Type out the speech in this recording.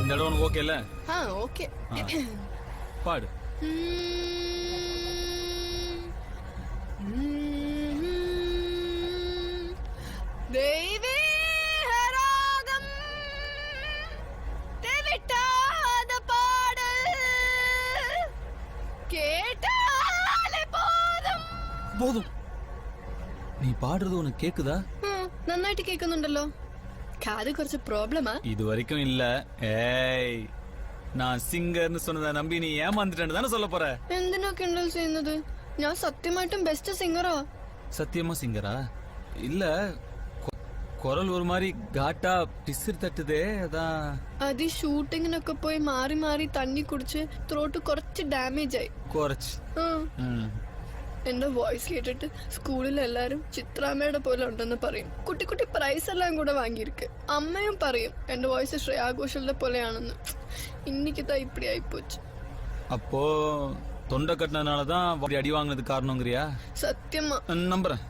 இந்த இடம் உனக்கு ஓகே இல்ல? ஓகே. பாடு. தெய்வீ ராகம் தெவிட்டாத பாடல் கேட்டாலே போதும். போதும். நீ பாடுறது உனக்கு கேக்குதா? നന്നായിട്ട് കേൾക്കുന്നുണ്ടല്ലോ. കാത് കുറച്ച് പ്രോബ്ലമാ. இது வரைக்கும் இல்ல. ஏய், நான் சிங்கர்னு சொன்னதை நம்பி நீ ஏமாந்துட்டேன்னு தானே சொல்ல போற? എന്തിനാ കിണ്ടൽ ചെയ്യുന്നത്? ഞാൻ സത്യമായിട്ടും ബെസ്റ്റ് സിംഗറാ. சத்தியமா சிங்கரா? இல்ல, குரல் ஒரு மாதிரி காட்டா பிசிறு தட்டுதே, அதான். അത് ഷൂട്ടിങ്ങിനൊക്കെ പോയി മാറി മാറി തണ്ണി കുടിച്ച് ത്രോട്ട് കുറച്ച് ഡാമേജ് ആയി. കുറച്ച്. എന്റെ വോയിസ് കേട്ടിട്ട് സ്കൂളിൽ എല്ലാരും ചിത്രാമ്മയുടെ പോലെ ഉണ്ടെന്ന് പറയും. കുട്ടി കുട്ടി പ്രൈസ് എല്ലാം കൂടെ വാങ്ങിയിരിക്ക്. അമ്മയും പറയും എന്റെ വോയിസ് ശ്രേയാ ഘോഷലിന്റെ പോലെയാണെന്ന്. இன்னைக்குதான் இப்படி ஆயிப்போச்சு. அப்போ தொண்டை கட்டினதுனாலதான் அடி வாங்கினது காரணங்கிறியா? சத்தியமா நம்புறேன்.